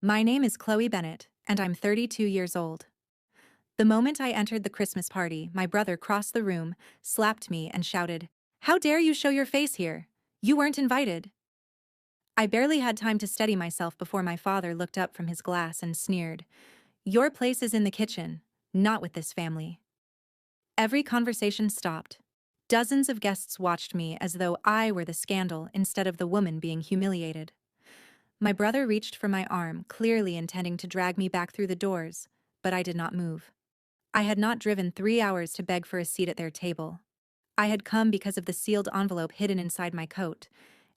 My name is Chloe Bennett, and I'm 32 years old. The moment I entered the Christmas party, my brother crossed the room, slapped me, and shouted, "How dare you show your face here? You weren't invited." I barely had time to steady myself before my father looked up from his glass and sneered, "Your place is in the kitchen, not with this family." Every conversation stopped. Dozens of guests watched me as though I were the scandal instead of the woman being humiliated. My brother reached for my arm, clearly intending to drag me back through the doors, but I did not move. I had not driven 3 hours to beg for a seat at their table. I had come because of the sealed envelope hidden inside my coat,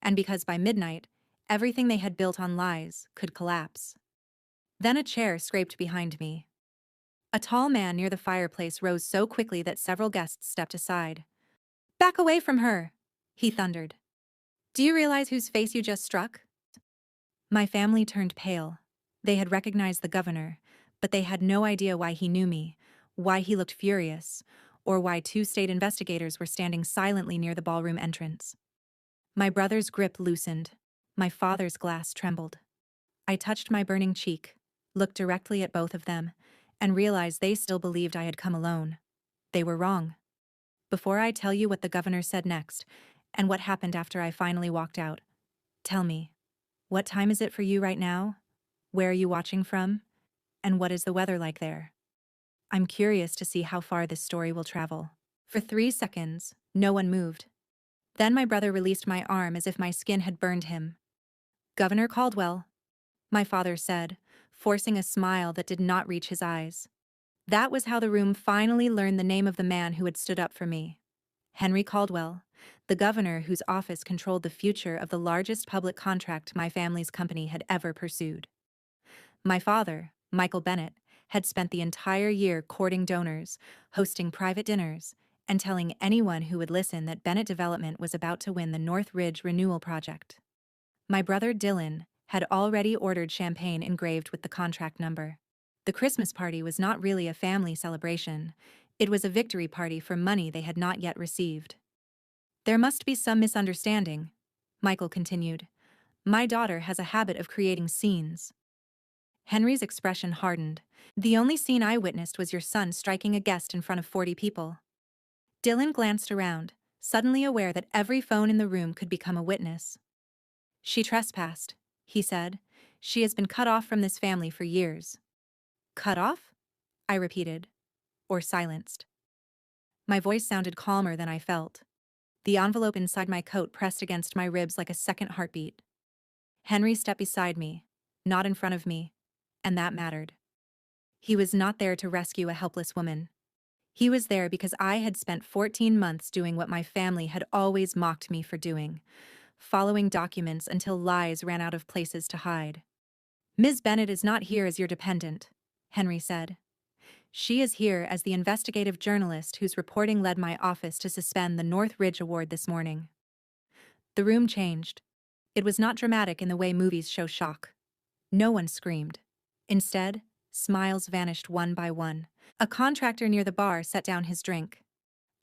and because by midnight, everything they had built on lies could collapse. Then a chair scraped behind me. A tall man near the fireplace rose so quickly that several guests stepped aside. "Back away from her!" he thundered. "Do you realize whose face you just struck?" My family turned pale. They had recognized the governor, but they had no idea why he knew me, why he looked furious, or why two state investigators were standing silently near the ballroom entrance. My brother's grip loosened. My father's glass trembled. I touched my burning cheek, looked directly at both of them, and realized they still believed I had come alone. They were wrong. Before I tell you what the governor said next, and what happened after I finally walked out, tell me, what time is it for you right now? Where are you watching from? And what is the weather like there? I'm curious to see how far this story will travel. For 3 seconds, no one moved. Then my brother released my arm as if my skin had burned him. "Governor Caldwell," my father said, forcing a smile that did not reach his eyes. That was how the room finally learned the name of the man who had stood up for me. Henry Caldwell, the governor whose office controlled the future of the largest public contract my family's company had ever pursued. My father, Michael Bennett, had spent the entire year courting donors, hosting private dinners, and telling anyone who would listen that Bennett Development was about to win the North Ridge Renewal Project. My brother Dylan had already ordered champagne engraved with the contract number. The Christmas party was not really a family celebration. It was a victory party for money they had not yet received. "There must be some misunderstanding," Michael continued. "My daughter has a habit of creating scenes." Henry's expression hardened. "The only scene I witnessed was your son striking a guest in front of 40 people. Dylan glanced around, suddenly aware that every phone in the room could become a witness. "She trespassed," he said. "She has been cut off from this family for years." "Cut off?" I repeated, or silenced. My voice sounded calmer than I felt. The envelope inside my coat pressed against my ribs like a second heartbeat. Henry stepped beside me, not in front of me, and that mattered. He was not there to rescue a helpless woman. He was there because I had spent 14 months doing what my family had always mocked me for doing, following documents until lies ran out of places to hide. "Ms. Bennett is not here as your dependent," Henry said. "She is here as the investigative journalist whose reporting led my office to suspend the North Ridge Award this morning." The room changed. It was not dramatic in the way movies show shock. No one screamed. Instead, smiles vanished one by one. A contractor near the bar set down his drink.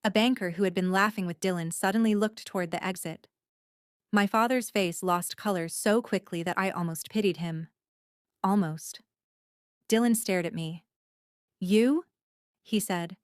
A banker who had been laughing with Dylan suddenly looked toward the exit. My father's face lost color so quickly that I almost pitied him. Almost. Dylan stared at me. "You?" he said.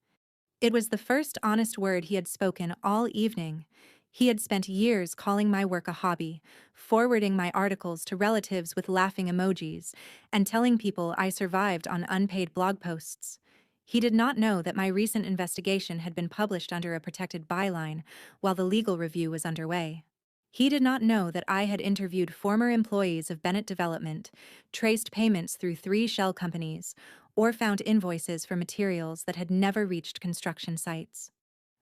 It was the first honest word he had spoken all evening. He had spent years calling my work a hobby, forwarding my articles to relatives with laughing emojis, and telling people I survived on unpaid blog posts. He did not know that my recent investigation had been published under a protected byline while the legal review was underway. He did not know that I had interviewed former employees of Bennett Development, traced payments through 3 shell companies, or found invoices for materials that had never reached construction sites.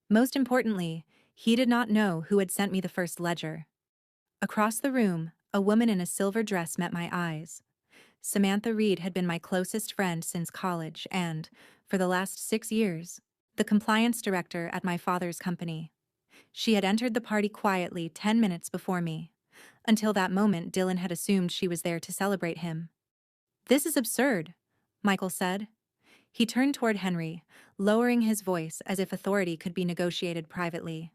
Most importantly, he did not know who had sent me the first ledger. Across the room, a woman in a silver dress met my eyes. Samantha Reed had been my closest friend since college and, for the last 6 years, the compliance director at my father's company. She had entered the party quietly 10 minutes before me. Until that moment, Dylan had assumed she was there to celebrate him. "This is absurd," Michael said. He turned toward Henry, lowering his voice as if authority could be negotiated privately.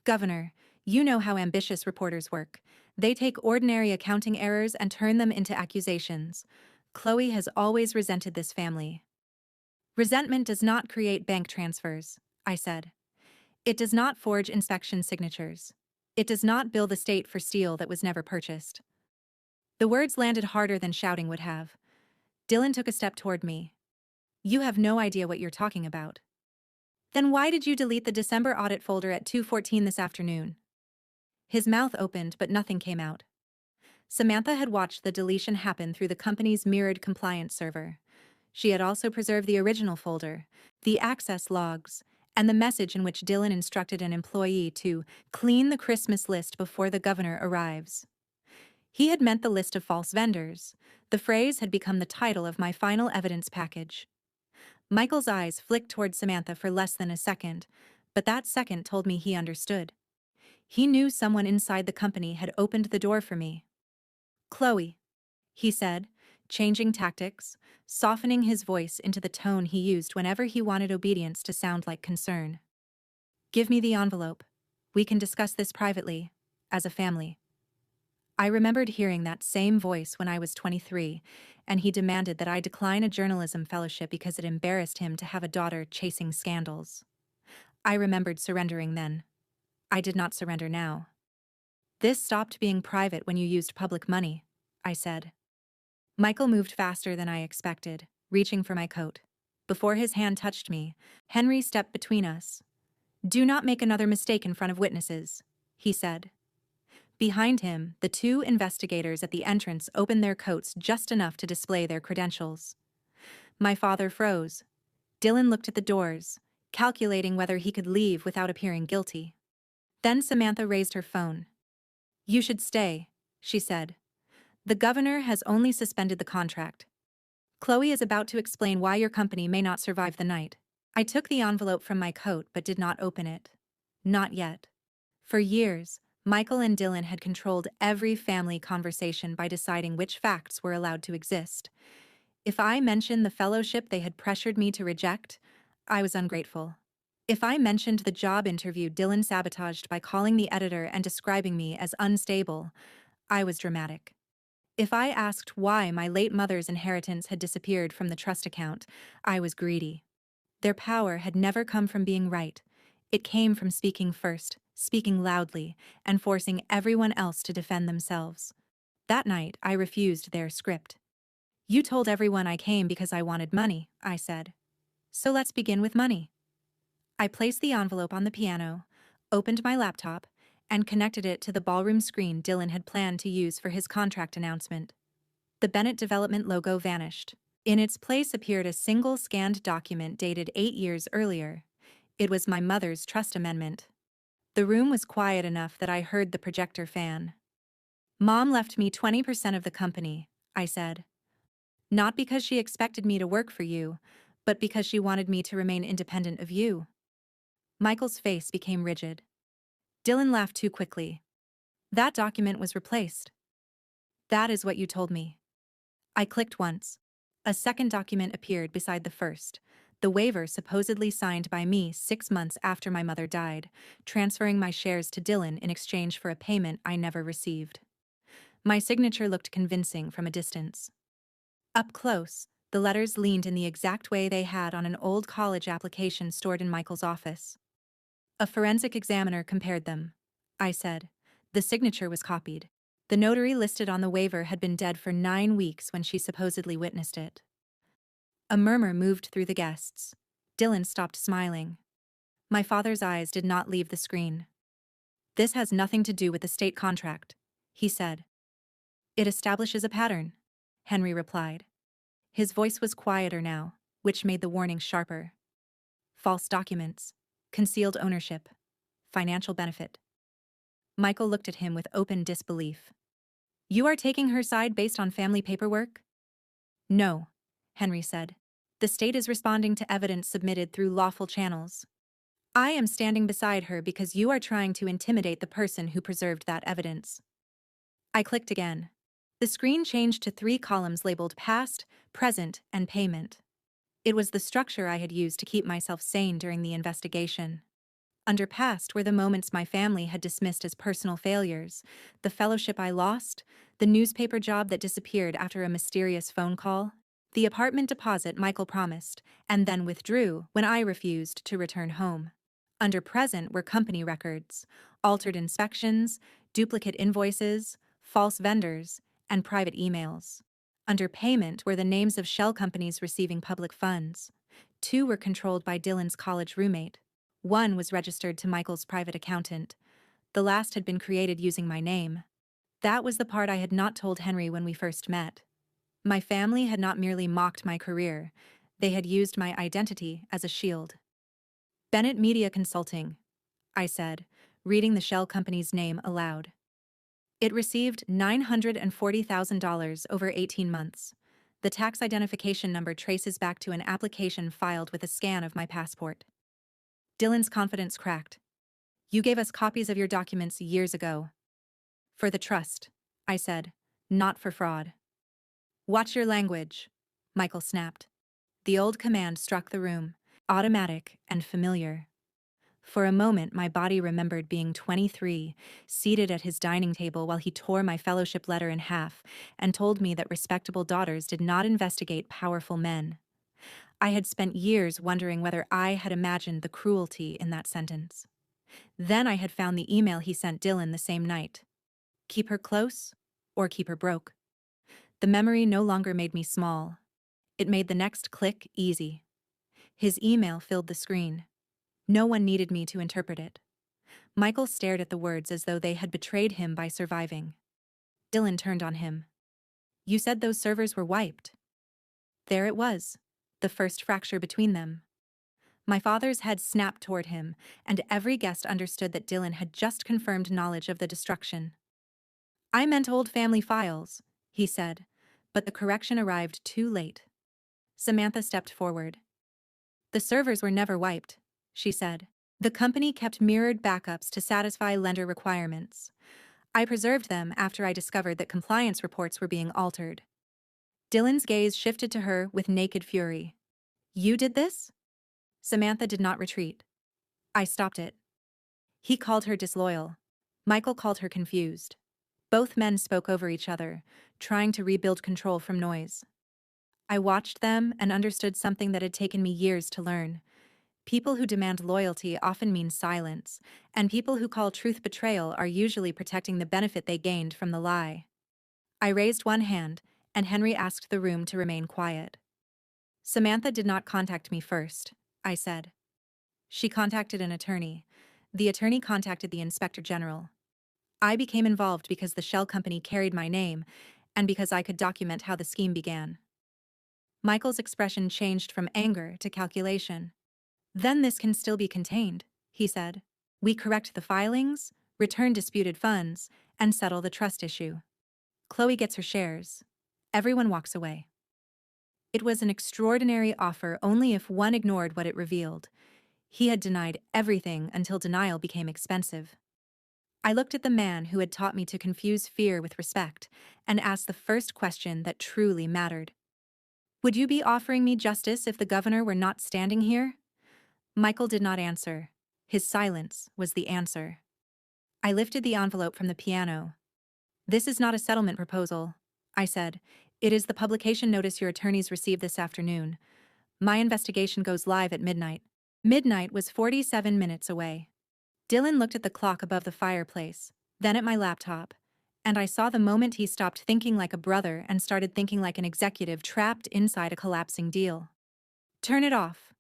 "Governor, you know how ambitious reporters work. They take ordinary accounting errors and turn them into accusations. Chloe has always resented this family. Resentment does not create bank transfers, I said. It does not forge inspection signatures. It does not bill the state for steel that was never purchased. The words landed harder than shouting would have. Dylan took a step toward me. You have no idea what you're talking about. Then why did you delete the December audit folder at 2:14 this afternoon? His mouth opened, but nothing came out. Samantha had watched the deletion happen through the company's mirrored compliance server. She had also preserved the original folder, the access logs, and the message in which Dylan instructed an employee to clean the Christmas list before the governor arrives. He had meant the list of false vendors. The phrase had become the title of my final evidence package. Michael's eyes flicked toward Samantha for less than a second, but that second told me he understood. He knew someone inside the company had opened the door for me. Chloe, he said, changing tactics, softening his voice into the tone he used whenever he wanted obedience to sound like concern. Give me the envelope. We can discuss this privately, as a family. I remembered hearing that same voice when I was 23, and he demanded that I decline a journalism fellowship because it embarrassed him to have a daughter chasing scandals. I remembered surrendering then. I did not surrender now. This stopped being private when you used public money, I said. Michael moved faster than I expected, reaching for my coat. Before his hand touched me, Henry stepped between us. Do not make another mistake in front of witnesses, he said. Behind him, the two investigators at the entrance opened their coats just enough to display their credentials. My father froze. Dylan looked at the doors, calculating whether he could leave without appearing guilty. Then Samantha raised her phone. You should stay, she said. The governor has only suspended the contract. Chloe is about to explain why your company may not survive the night. I took the envelope from my coat but did not open it. Not yet. For years, Michael and Dylan had controlled every family conversation by deciding which facts were allowed to exist. If I mentioned the fellowship they had pressured me to reject, I was ungrateful. If I mentioned the job interview Dylan sabotaged by calling the editor and describing me as unstable, I was dramatic. If I asked why my late mother's inheritance had disappeared from the trust account, I was greedy. Their power had never come from being right. It came from speaking first, speaking loudly, and forcing everyone else to defend themselves. That night, I refused their script. You told everyone I came because I wanted money, I said. So let's begin with money. I placed the envelope on the piano, opened my laptop, and connected it to the ballroom screen Dylan had planned to use for his contract announcement. The Bennett Development logo vanished. In its place appeared a single scanned document dated 8 years earlier. It was my mother's trust amendment. The room was quiet enough that I heard the projector fan. Mom left me 20% of the company, I said. Not because she expected me to work for you, but because she wanted me to remain independent of you. Michael's face became rigid. Dylan laughed too quickly. That document was replaced. That is what you told me. I clicked once. A second document appeared beside the first, the waiver supposedly signed by me 6 months after my mother died, transferring my shares to Dylan in exchange for a payment I never received. My signature looked convincing from a distance. Up close, the letters leaned in the exact way they had on an old college application stored in Michael's office. A forensic examiner compared them. I said. The signature was copied. The notary listed on the waiver had been dead for 9 weeks when she supposedly witnessed it. A murmur moved through the guests. Dylan stopped smiling. My father's eyes did not leave the screen. This has nothing to do with the state contract, he said. It establishes a pattern, Henry replied. His voice was quieter now, which made the warning sharper. False documents. Concealed ownership. Financial benefit. Michael looked at him with open disbelief. You are taking her side based on family paperwork? No, Henry said. The state is responding to evidence submitted through lawful channels. I am standing beside her because you are trying to intimidate the person who preserved that evidence. I clicked again. The screen changed to 3 columns labeled past, present, and payment. It was the structure I had used to keep myself sane during the investigation. Under past were the moments my family had dismissed as personal failures, the fellowship I lost, the newspaper job that disappeared after a mysterious phone call, the apartment deposit Michael promised, and then withdrew when I refused to return home. Under present were company records, altered inspections, duplicate invoices, false vendors, and private emails. Under payment were the names of shell companies receiving public funds. Two were controlled by Dylan's college roommate. One was registered to Michael's private accountant. The last had been created using my name. That was the part I had not told Henry when we first met. My family had not merely mocked my career, they had used my identity as a shield. Bennett Media Consulting, I said, reading the shell company's name aloud. It received $940,000 over 18 months. The tax identification number traces back to an application filed with a scan of my passport. Dylan's confidence cracked. You gave us copies of your documents years ago. For the trust, I said, not for fraud. Watch your language, Michael snapped. The old command struck the room, automatic and familiar. For a moment, my body remembered being 23, seated at his dining table while he tore my fellowship letter in half and told me that respectable daughters did not investigate powerful men. I had spent years wondering whether I had imagined the cruelty in that sentence. Then I had found the email he sent Dylan the same night. Keep her close, or keep her broke. The memory no longer made me small. It made the next click easy. His email filled the screen. No one needed me to interpret it. Michael stared at the words as though they had betrayed him by surviving. Dylan turned on him. You said those servers were wiped. There it was, the first fracture between them. My father's head snapped toward him, and every guest understood that Dylan had just confirmed knowledge of the destruction. I meant old family files, he said, but the correction arrived too late. Samantha stepped forward. The servers were never wiped, she said. The company kept mirrored backups to satisfy lender requirements. I preserved them after I discovered that compliance reports were being altered. Dylan's gaze shifted to her with naked fury. You did this? Samantha did not retreat. I stopped it. He called her disloyal. Michael called her confused. Both men spoke over each other, trying to rebuild control from noise. I watched them and understood something that had taken me years to learn. People who demand loyalty often mean silence, and people who call truth betrayal are usually protecting the benefit they gained from the lie. I raised one hand, and Henry asked the room to remain quiet. Samantha did not contact me first, I said. She contacted an attorney. The attorney contacted the inspector general. I became involved because the shell company carried my name, and because I could document how the scheme began. Michael's expression changed from anger to calculation. Then this can still be contained, he said. We correct the filings, return disputed funds, and settle the trust issue. Chloe gets her shares. Everyone walks away. It was an extraordinary offer only if one ignored what it revealed. He had denied everything until denial became expensive. I looked at the man who had taught me to confuse fear with respect and asked the first question that truly mattered. Would you be offering me justice if the governor were not standing here? Michael did not answer. His silence was the answer. I lifted the envelope from the piano. This is not a settlement proposal, I said. It is the publication notice your attorneys received this afternoon. My investigation goes live at midnight. Midnight was 47 minutes away. Dylan looked at the clock above the fireplace, then at my laptop, and I saw the moment he stopped thinking like a brother and started thinking like an executive trapped inside a collapsing deal. Turn it off,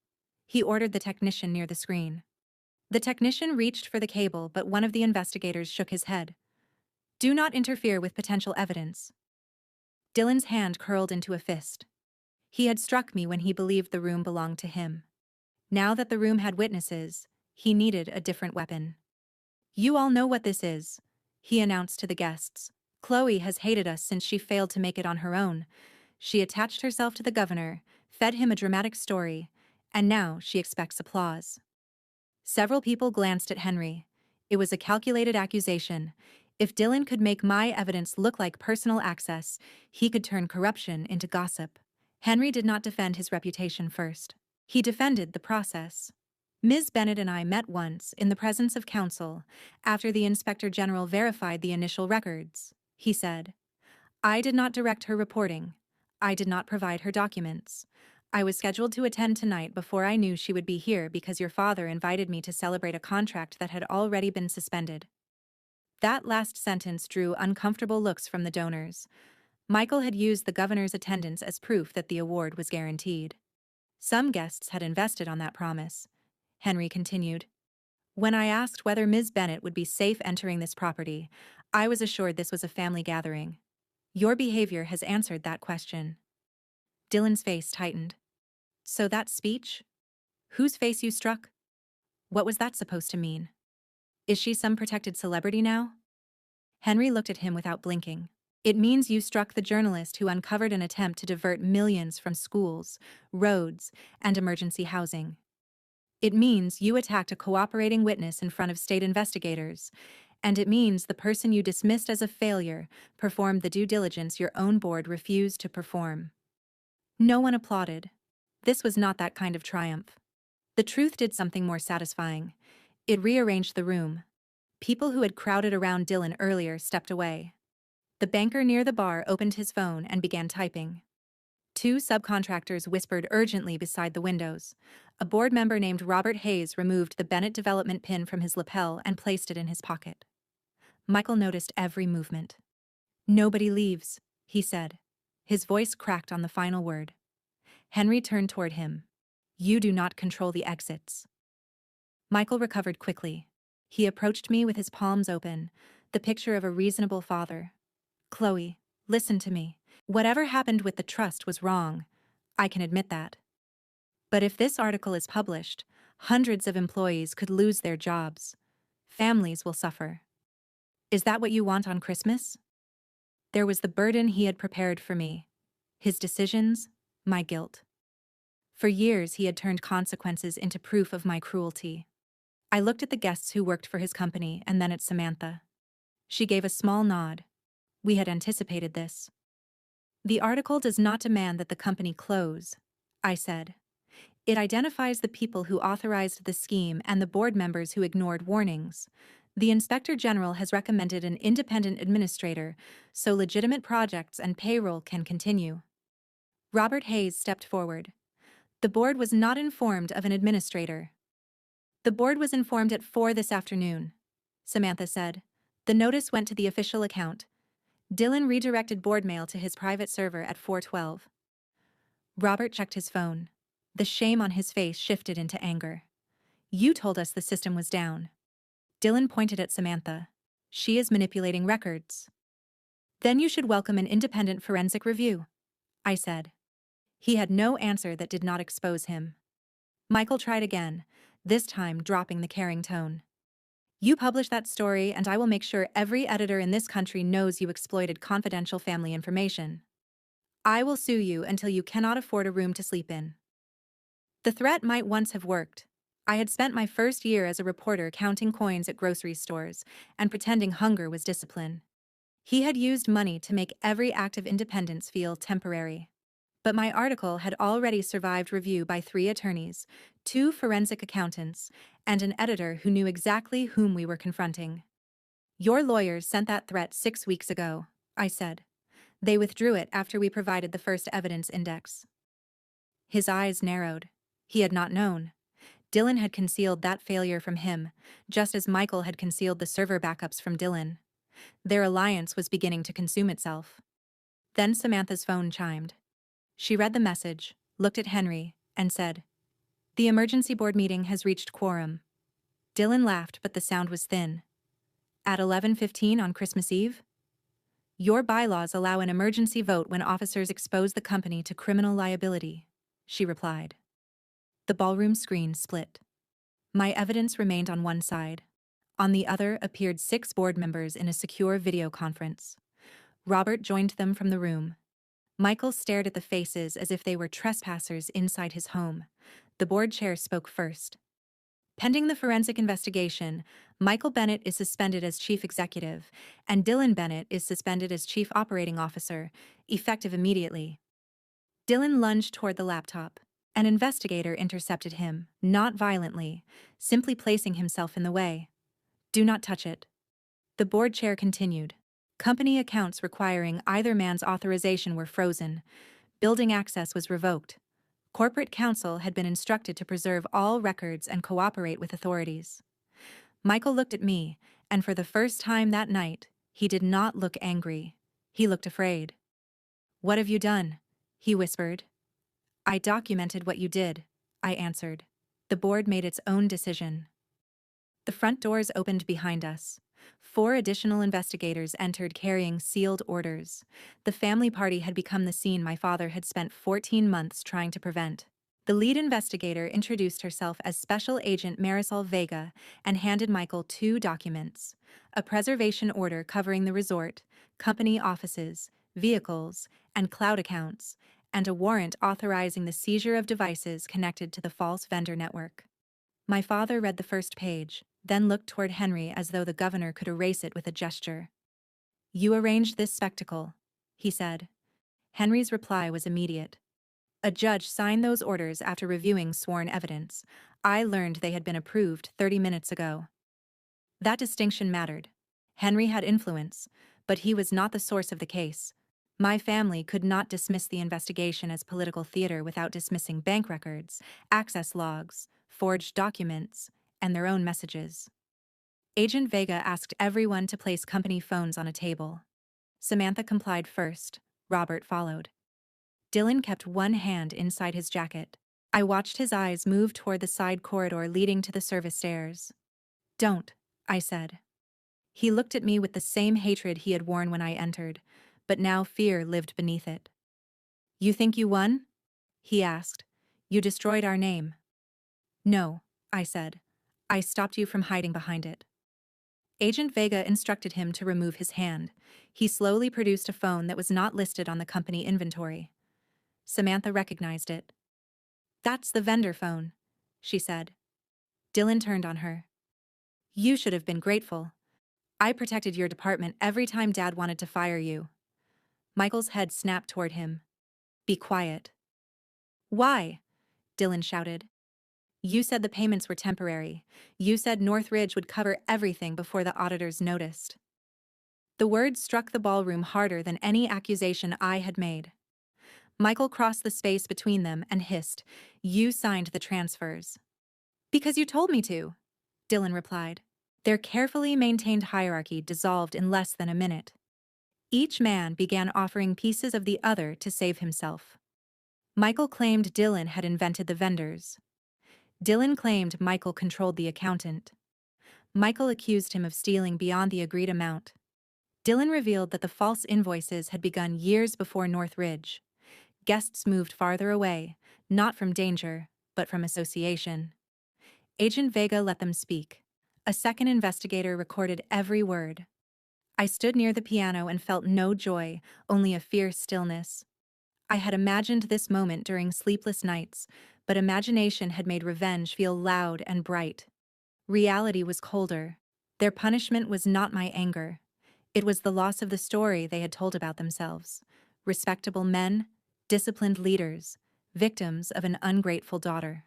he ordered the technician near the screen. The technician reached for the cable, but one of the investigators shook his head. Do not interfere with potential evidence. Dylan's hand curled into a fist. He had struck me when he believed the room belonged to him. Now that the room had witnesses, he needed a different weapon. You all know what this is, he announced to the guests. Chloe has hated us since she failed to make it on her own. She attached herself to the governor, fed him a dramatic story, and now she expects applause. Several people glanced at Henry. It was a calculated accusation. If Dylan could make my evidence look like personal access, he could turn corruption into gossip. Henry did not defend his reputation first. He defended the process. Ms. Bennett and I met once in the presence of counsel after the Inspector General verified the initial records, he said. I did not direct her reporting. I did not provide her documents. I was scheduled to attend tonight before I knew she would be here because your father invited me to celebrate a contract that had already been suspended. That last sentence drew uncomfortable looks from the donors. Michael had used the governor's attendance as proof that the award was guaranteed. Some guests had invested on that promise. Henry continued. When I asked whether Ms. Bennett would be safe entering this property, I was assured this was a family gathering. Your behavior has answered that question. Dylan's face tightened. So that speech? Whose face you struck? What was that supposed to mean? Is she some protected celebrity now? Henry looked at him without blinking. It means you struck the journalist who uncovered an attempt to divert millions from schools, roads, and emergency housing. It means you attacked a cooperating witness in front of state investigators, and it means the person you dismissed as a failure performed the due diligence your own board refused to perform. No one applauded. This was not that kind of triumph. The truth did something more satisfying. It rearranged the room. People who had crowded around Dylan earlier stepped away. The banker near the bar opened his phone and began typing. Two subcontractors whispered urgently beside the windows. A board member named Robert Hayes removed the Bennett development pin from his lapel and placed it in his pocket. Michael noticed every movement. Nobody leaves, he said. His voice cracked on the final word. Henry turned toward him. You do not control the exits. Michael recovered quickly. He approached me with his palms open, the picture of a reasonable father. Chloe, listen to me. Whatever happened with the trust was wrong. I can admit that. But if this article is published, hundreds of employees could lose their jobs. Families will suffer. Is that what you want on Christmas? There was the burden he had prepared for me. His decisions, my guilt. For years he had turned consequences into proof of my cruelty. I looked at the guests who worked for his company and then at Samantha. She gave a small nod. We had anticipated this. The article does not demand that the company close, I said. It identifies the people who authorized the scheme and the board members who ignored warnings. The Inspector General has recommended an independent administrator so legitimate projects and payroll can continue. Robert Hayes stepped forward. The board was not informed of an administrator. The board was informed at 4 this afternoon, Samantha said. The notice went to the official account. Dylan redirected board mail to his private server at 4:12. Robert checked his phone. The shame on his face shifted into anger. You told us the system was down. Dylan pointed at Samantha. She is manipulating records. Then you should welcome an independent forensic review, I said. He had no answer that did not expose him. Michael tried again, this time dropping the caring tone. You publish that story and I will make sure every editor in this country knows you exploited confidential family information. I will sue you until you cannot afford a room to sleep in. The threat might once have worked. I had spent my first year as a reporter counting coins at grocery stores and pretending hunger was discipline. He had used money to make every act of independence feel temporary. But my article had already survived review by 3 attorneys, 2 forensic accountants, and an editor who knew exactly whom we were confronting. Your lawyers sent that threat 6 weeks ago, I said. They withdrew it after we provided the first evidence index. His eyes narrowed. He had not known. Dylan had concealed that failure from him, just as Michael had concealed the server backups from Dylan. Their alliance was beginning to consume itself. Then Samantha's phone chimed. She read the message, looked at Henry, and said, The emergency board meeting has reached quorum. Dylan laughed, but the sound was thin. At 11:15 on Christmas Eve? Your bylaws allow an emergency vote when officers expose the company to criminal liability, she replied. The ballroom screen split. My evidence remained on one side. On the other appeared 6 board members in a secure video conference. Robert joined them from the room. Michael stared at the faces as if they were trespassers inside his home. The board chair spoke first. Pending the forensic investigation, Michael Bennett is suspended as chief executive, and Dylan Bennett is suspended as chief operating officer, effective immediately. Dylan lunged toward the laptop. An investigator intercepted him, not violently, simply placing himself in the way. Do not touch it. The board chair continued. Company accounts requiring either man's authorization were frozen. Building access was revoked. Corporate counsel had been instructed to preserve all records and cooperate with authorities. Michael looked at me, and for the first time that night, he did not look angry. He looked afraid. What have you done? He whispered. I documented what you did, I answered. The board made its own decision. The front doors opened behind us. 4 additional investigators entered carrying sealed orders. The family party had become the scene my father had spent 14 months trying to prevent. The lead investigator introduced herself as Special Agent Marisol Vega and handed Michael 2 documents: a preservation order covering the resort, company offices, vehicles, and cloud accounts, and a warrant authorizing the seizure of devices connected to the false vendor network. My father read the first page, then looked toward Henry as though the governor could erase it with a gesture. You arranged this spectacle, he said. Henry's reply was immediate. A judge signed those orders after reviewing sworn evidence. I learned they had been approved 30 minutes ago. That distinction mattered. Henry had influence, but he was not the source of the case. My family could not dismiss the investigation as political theater without dismissing bank records, access logs, forged documents, and their own messages. Agent Vega asked everyone to place company phones on a table. Samantha complied first. Robert followed. Dylan kept one hand inside his jacket. I watched his eyes move toward the side corridor leading to the service stairs. Don't, I said. He looked at me with the same hatred he had worn when I entered, but now fear lived beneath it. You think you won? He asked. You destroyed our name. No, I said. I stopped you from hiding behind it. Agent Vega instructed him to remove his hand. He slowly produced a phone that was not listed on the company inventory. Samantha recognized it. That's the vendor phone, she said. Dylan turned on her. You should have been grateful. I protected your department every time Dad wanted to fire you. Michael's head snapped toward him. Be quiet. Why? Dylan shouted. You said the payments were temporary. You said Northridge would cover everything before the auditors noticed. The words struck the ballroom harder than any accusation I had made. Michael crossed the space between them and hissed, You signed the transfers. Because you told me to, Dylan replied. Their carefully maintained hierarchy dissolved in less than a minute. Each man began offering pieces of the other to save himself. Michael claimed Dylan had invented the vendors. Dylan claimed Michael controlled the accountant. Michael accused him of stealing beyond the agreed amount. Dylan revealed that the false invoices had begun years before Northridge. Guests moved farther away, not from danger, but from association. Agent Vega let them speak. A second investigator recorded every word. I stood near the piano and felt no joy, only a fierce stillness. I had imagined this moment during sleepless nights, but imagination had made revenge feel loud and bright. Reality was colder. Their punishment was not my anger. It was the loss of the story they had told about themselves. Respectable men, disciplined leaders, victims of an ungrateful daughter.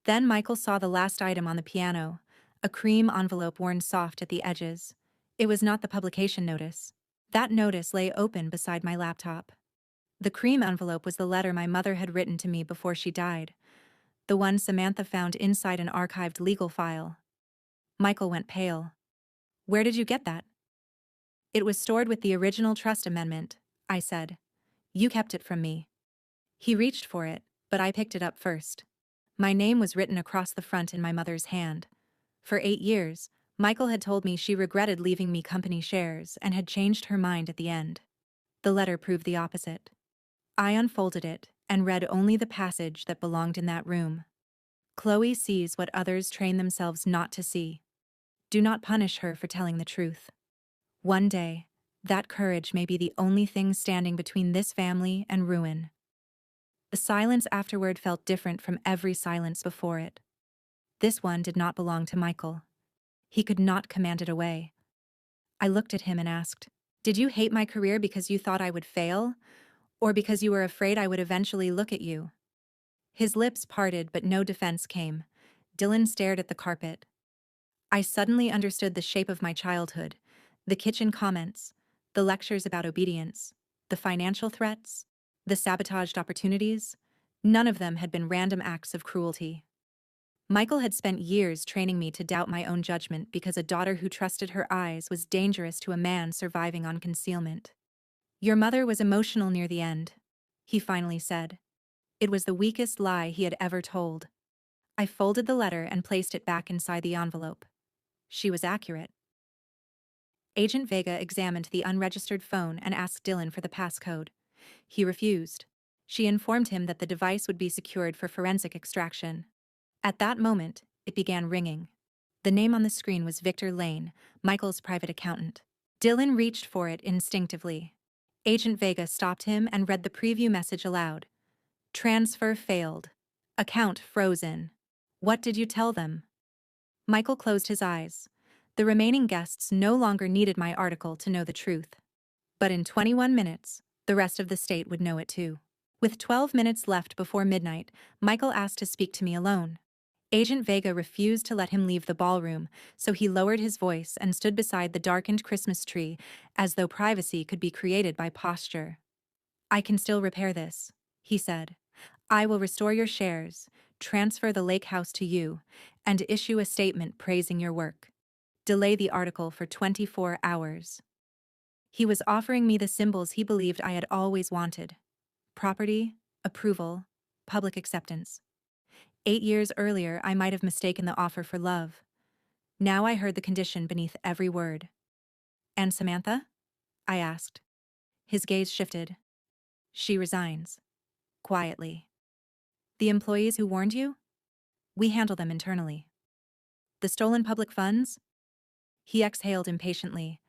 Then Michael saw the last item on the piano, a cream envelope worn soft at the edges. It was not the publication notice. That notice lay open beside my laptop. The cream envelope was the letter my mother had written to me before she died, the one Samantha found inside an archived legal file. Michael went pale. Where did you get that? It was stored with the original trust amendment, I said. You kept it from me. He reached for it, but I picked it up first. My name was written across the front in my mother's hand. For 8 years, Michael had told me she regretted leaving me company shares and had changed her mind at the end. The letter proved the opposite. I unfolded it and read only the passage that belonged in that room. Chloe sees what others train themselves not to see. Do not punish her for telling the truth. One day, that courage may be the only thing standing between this family and ruin. The silence afterward felt different from every silence before it. This one did not belong to Michael. He could not command it away. I looked at him and asked, Did you hate my career because you thought I would fail? Or because you were afraid I would eventually look at you? His lips parted, but no defense came. Dylan stared at the carpet. I suddenly understood the shape of my childhood. The kitchen comments, the lectures about obedience, the financial threats, the sabotaged opportunities. None of them had been random acts of cruelty. Michael had spent years training me to doubt my own judgment because a daughter who trusted her eyes was dangerous to a man surviving on concealment. Your mother was emotional near the end, he finally said. It was the weakest lie he had ever told. I folded the letter and placed it back inside the envelope. She was accurate. Agent Vega examined the unregistered phone and asked Dylan for the passcode. He refused. She informed him that the device would be secured for forensic extraction. At that moment, it began ringing. The name on the screen was Victor Lane, Michael's private accountant. Dylan reached for it instinctively. Agent Vega stopped him and read the preview message aloud. Transfer failed. Account frozen. What did you tell them? Michael closed his eyes. The remaining guests no longer needed my article to know the truth. But in 21 minutes, the rest of the state would know it too. With 12 minutes left before midnight, Michael asked to speak to me alone. Agent Vega refused to let him leave the ballroom, so he lowered his voice and stood beside the darkened Christmas tree, as though privacy could be created by posture. I can still repair this, he said. I will restore your shares, transfer the lake house to you, and issue a statement praising your work. Delay the article for 24 hours. He was offering me the symbols he believed I had always wanted. Property, approval, public acceptance. 8 years earlier, I might have mistaken the offer for love. Now I heard the condition beneath every word. And Samantha? I asked. His gaze shifted. She resigns. Quietly. The employees who warned you? We handle them internally. The stolen public funds? He exhaled impatiently.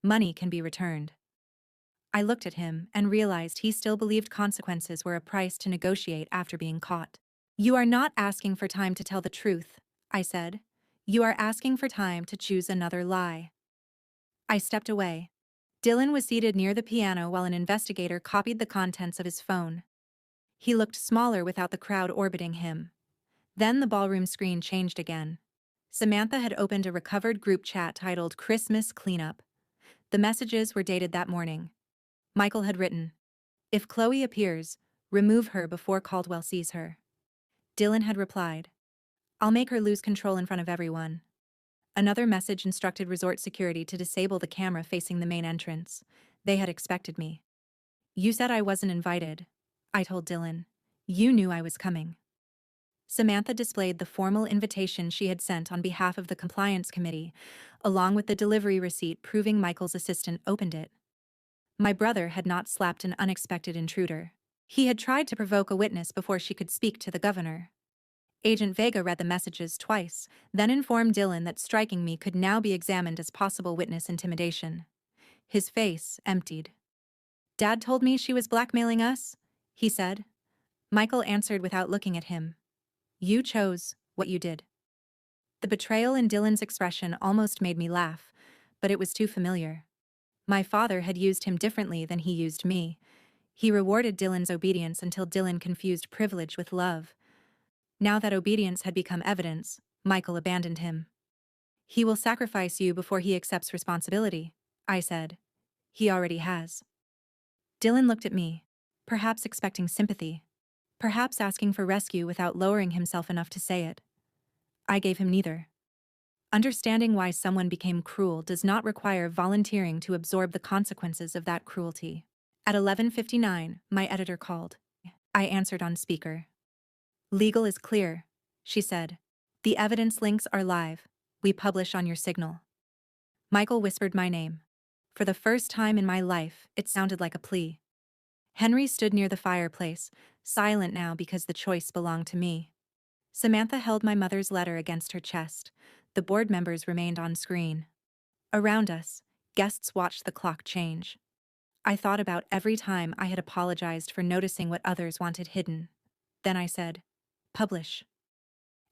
Money can be returned. I looked at him and realized he still believed consequences were a price to negotiate after being caught. You are not asking for time to tell the truth, I said. You are asking for time to choose another lie. I stepped away. Dylan was seated near the piano while an investigator copied the contents of his phone. He looked smaller without the crowd orbiting him. Then the ballroom screen changed again. Samantha had opened a recovered group chat titled Christmas Cleanup. The messages were dated that morning. Michael had written, "If Chloe appears, remove her before Caldwell sees her." Dylan had replied, "I'll make her lose control in front of everyone." Another message instructed resort security to disable the camera facing the main entrance. They had expected me. "You said I wasn't invited," I told Dylan. "You knew I was coming." Samantha displayed the formal invitation she had sent on behalf of the compliance committee, along with the delivery receipt proving Michael's assistant opened it. My brother had not slapped an unexpected intruder. He had tried to provoke a witness before she could speak to the governor. Agent Vega read the messages twice, then informed Dylan that striking me could now be examined as possible witness intimidation. His face emptied. "Dad told me she was blackmailing us," he said. Michael answered without looking at him. "You chose what you did." The betrayal in Dylan's expression almost made me laugh, but it was too familiar. My father had used him differently than he used me. He rewarded Dylan's obedience until Dylan confused privilege with love. Now that obedience had become evidence, Michael abandoned him. "He will sacrifice you before he accepts responsibility," I said. "He already has." Dylan looked at me, perhaps expecting sympathy, perhaps asking for rescue without lowering himself enough to say it. I gave him neither. Understanding why someone became cruel does not require volunteering to absorb the consequences of that cruelty. At 11:59, my editor called. I answered on speaker. "Legal is clear," she said. "The evidence links are live. We publish on your signal." Michael whispered my name. For the first time in my life, it sounded like a plea. Henry stood near the fireplace, silent now because the choice belonged to me. Samantha held my mother's letter against her chest. The board members remained on screen. Around us, guests watched the clock change. I thought about every time I had apologized for noticing what others wanted hidden. Then I said, "Publish."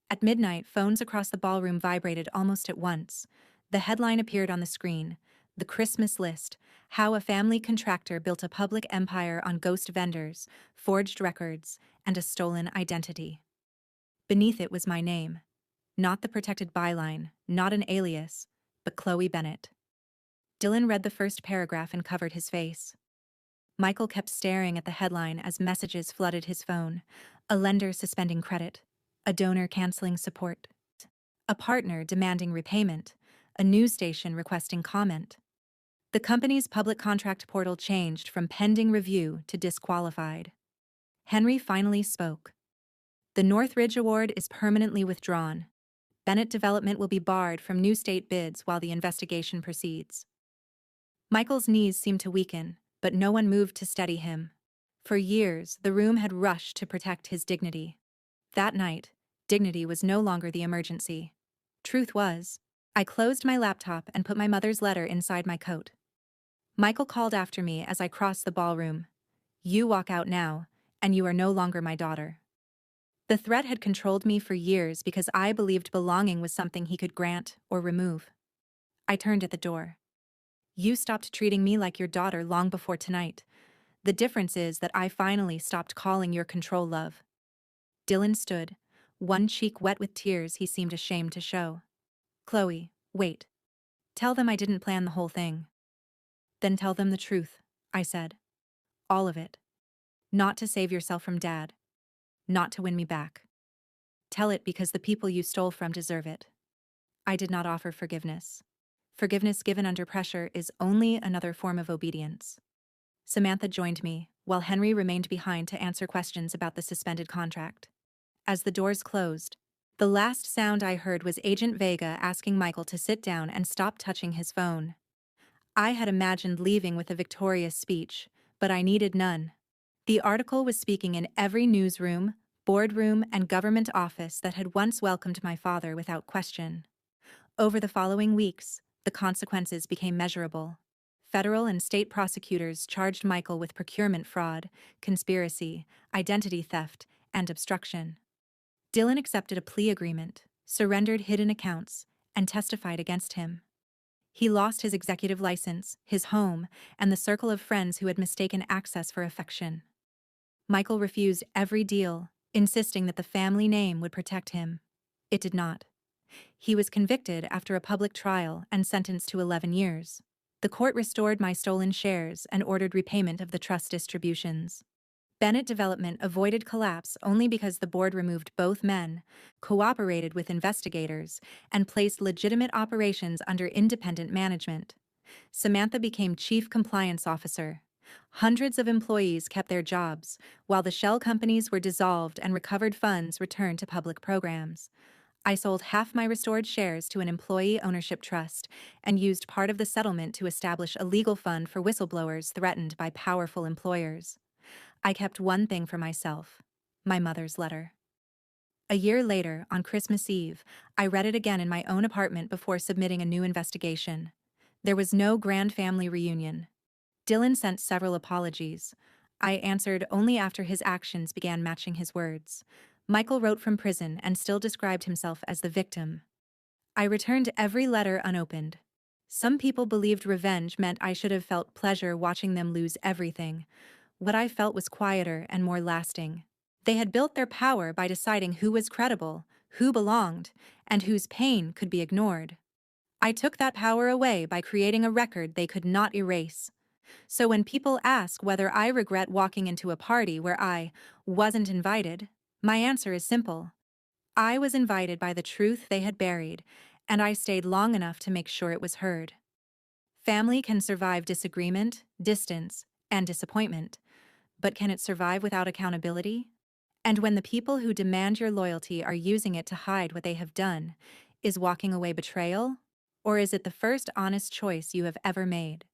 At midnight, phones across the ballroom vibrated almost at once. The headline appeared on the screen, "The Christmas List: How a Family Contractor Built a Public Empire on Ghost Vendors, Forged Records, and a stolen identity. Beneath it was my name, not the protected byline, not an alias, but Chloe Bennett. Dylan read the first paragraph and covered his face. Michael kept staring at the headline as messages flooded his phone. A lender suspending credit, a donor canceling support, a partner demanding repayment, a news station requesting comment. The company's public contract portal changed from pending review to disqualified. Henry finally spoke. The Northridge Award is permanently withdrawn. Bennett Development will be barred from new state bids while the investigation proceeds. Michael's knees seemed to weaken, but no one moved to steady him. For years, the room had rushed to protect his dignity. That night, dignity was no longer the emergency. Truth was, I closed my laptop and put my mother's letter inside my coat. Michael called after me as I crossed the ballroom. You walk out now, and you are no longer my daughter. The threat had controlled me for years because I believed belonging was something he could grant or remove. I turned at the door. You stopped treating me like your daughter long before tonight. The difference is that I finally stopped calling your control love. Dylan stood, one cheek wet with tears he seemed ashamed to show. Chloe, wait. Tell them I didn't plan the whole thing. Then tell them the truth, I said. All of it. Not to save yourself from Dad. Not to win me back. Tell it because the people you stole from deserve it. I did not offer forgiveness. Forgiveness given under pressure is only another form of obedience. Samantha joined me, while Henry remained behind to answer questions about the suspended contract. As the doors closed, the last sound I heard was Agent Vega asking Michael to sit down and stop touching his phone. I had imagined leaving with a victorious speech, but I needed none. The article was speaking in every newsroom, boardroom, and government office that had once welcomed my father without question. Over the following weeks, the consequences became measurable. Federal and state prosecutors charged Michael with procurement fraud, conspiracy, identity theft, and obstruction. Dylan accepted a plea agreement, surrendered hidden accounts, and testified against him. He lost his executive license, his home, and the circle of friends who had mistaken access for affection. Michael refused every deal, insisting that the family name would protect him. It did not. He was convicted after a public trial and sentenced to 11 years. The court restored my stolen shares and ordered repayment of the trust distributions. Bennett Development avoided collapse only because the board removed both men, cooperated with investigators, and placed legitimate operations under independent management. Samantha became chief compliance officer. Hundreds of employees kept their jobs, while the shell companies were dissolved and recovered funds returned to public programs. I sold half my restored shares to an employee ownership trust and used part of the settlement to establish a legal fund for whistleblowers threatened by powerful employers. I kept one thing for myself, my mother's letter. A year later, on Christmas Eve, I read it again in my own apartment before submitting a new investigation. There was no grand family reunion. Dylan sent several apologies. I answered only after his actions began matching his words. Michael wrote from prison and still described himself as the victim. I returned every letter unopened. Some people believed revenge meant I should have felt pleasure watching them lose everything. What I felt was quieter and more lasting. They had built their power by deciding who was credible, who belonged, and whose pain could be ignored. I took that power away by creating a record they could not erase. So when people ask whether I regret walking into a party where I wasn't invited, my answer is simple. I was invited by the truth they had buried, and I stayed long enough to make sure it was heard. Family can survive disagreement, distance, and disappointment, but can it survive without accountability? And when the people who demand your loyalty are using it to hide what they have done, is walking away betrayal? Or is it the first honest choice you have ever made?